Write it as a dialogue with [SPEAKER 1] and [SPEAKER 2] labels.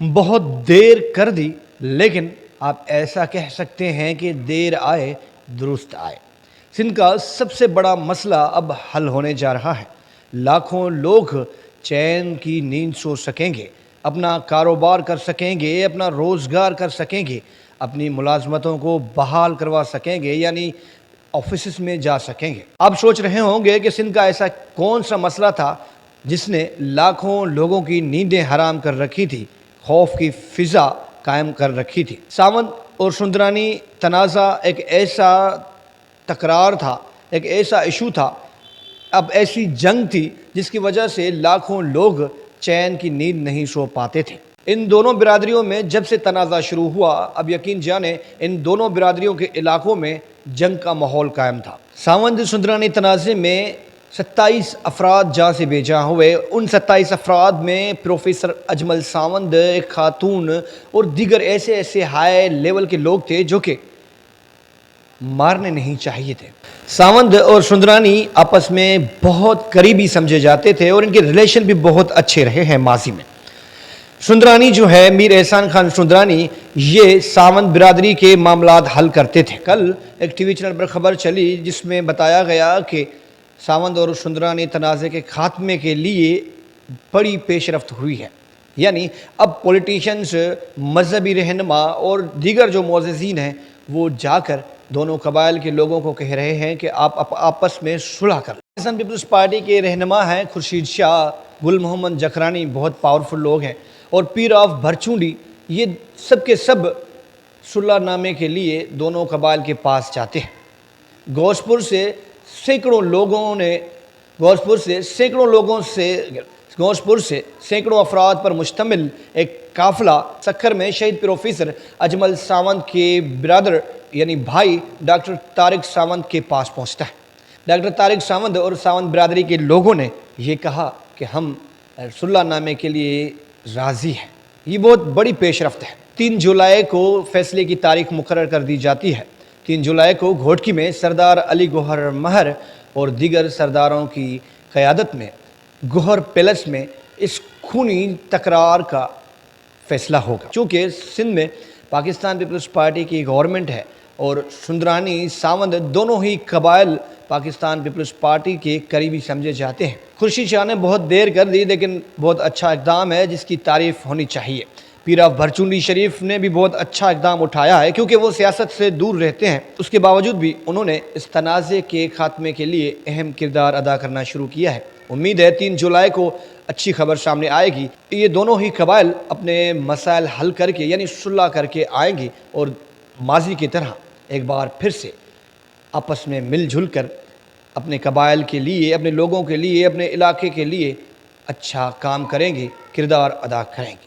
[SPEAKER 1] بہت دیر کر دی، لیکن آپ ایسا کہہ سکتے ہیں کہ دیر آئے درست آئے۔ سندھ کا سب سے بڑا مسئلہ اب حل ہونے جا رہا ہے۔ لاکھوں لوگ چین کی نیند سو سکیں گے، اپنا کاروبار کر سکیں گے، اپنا روزگار کر سکیں گے، اپنی ملازمتوں کو بحال کروا سکیں گے، یعنی آفیسز میں جا سکیں گے۔ آپ سوچ رہے ہوں گے کہ سندھ کا ایسا کون سا مسئلہ تھا جس نے لاکھوں لوگوں کی نیندیں حرام کر رکھی تھی، خوف کی فضا قائم کر رکھی تھی۔ ساونت اور سندرانی تنازع ایک ایسا تکرار تھا، ایک ایسا ایشو تھا، اب ایسی جنگ تھی جس کی وجہ سے لاکھوں لوگ چین کی نیند نہیں سو پاتے تھے۔ ان دونوں برادریوں میں جب سے تنازع شروع ہوا، اب یقین جانیں ان دونوں برادریوں کے علاقوں میں جنگ کا ماحول قائم تھا۔ ساونت سندرانی تنازع میں 27 افراد جاں سے بے جاں ہوئے۔ ان 27 افراد میں پروفیسر اجمل ساونت، ایک خاتون اور دیگر ایسے ہائی لیول کے لوگ تھے جو کہ مارنے نہیں چاہیے تھے۔ ساونت اور سندرانی آپس میں بہت قریبی سمجھے جاتے تھے اور ان کے ریلیشن بھی بہت اچھے رہے ہیں ماضی میں۔ سندرانی جو ہے میر احسان خان سندرانی، یہ ساونت برادری کے معاملات حل کرتے تھے۔ کل ایک ٹی وی چینل پر خبر چلی جس میں بتایا گیا کہ ساونت اور سندرانی تنازع کے خاتمے کے لیے بڑی پیش رفت ہوئی ہے، یعنی اب پولیٹیشنز، مذہبی رہنما اور دیگر جو معززین ہیں وہ جا کر دونوں قبائل کے لوگوں کو کہہ رہے ہیں کہ آپ آپس میں صلح کر لیں۔ پاکستان پیپلز پارٹی کے رہنما ہیں خورشید شاہ، گل محمد جکرانی، بہت پاورفل لوگ ہیں، اور پیر آف بھرچونڈی، یہ سب کے سب صلح نامے کے لیے دونوں قبائل کے پاس جاتے ہیں۔ گوسپور سے سینکڑوں افراد پر مشتمل ایک قافلہ سکھر میں شہید پروفیسر اجمل ساونت کے برادر یعنی بھائی ڈاکٹر طارق ساونت کے پاس پہنچتا ہے۔ ڈاکٹر طارق ساونت اور ساونت برادری کے لوگوں نے یہ کہا کہ ہم صلح نامے کے لیے راضی ہیں۔ یہ بہت بڑی پیش رفت ہے۔ 3 جولائی کو فیصلے کی تاریخ مقرر کر دی جاتی ہے۔ 3 جولائی کو گھوٹکی میں سردار علی گوہر مہر اور دیگر سرداروں کی قیادت میں گوہر پیلس میں اس خونی تکرار کا فیصلہ ہوگا۔ چونکہ سندھ میں پاکستان پیپلز پارٹی کی گورنمنٹ ہے اور سندرانی ساونت دونوں ہی قبائل پاکستان پیپلز پارٹی کے قریبی سمجھے جاتے ہیں۔ خورشید شاہ نے بہت دیر کر دی، لیکن بہت اچھا اقدام ہے جس کی تعریف ہونی چاہیے۔ پیر آف بھرچونڈی شریف نے بھی بہت اچھا اقدام اٹھایا ہے، کیونکہ وہ سیاست سے دور رہتے ہیں، اس کے باوجود بھی انہوں نے اس تنازع کے خاتمے کے لیے اہم کردار ادا کرنا شروع کیا ہے۔ امید ہے 3 جولائی کو اچھی خبر سامنے آئے گی۔ یہ دونوں ہی قبائل اپنے مسائل حل کر کے یعنی صلح کر کے آئیں گے اور ماضی کی طرح ایک بار پھر سے آپس میں مل جل کر اپنے قبائل کے لیے، اپنے لوگوں کے لیے، اپنے علاقے کے لیے اچھا کام کریں گے، کردار ادا کریں گے۔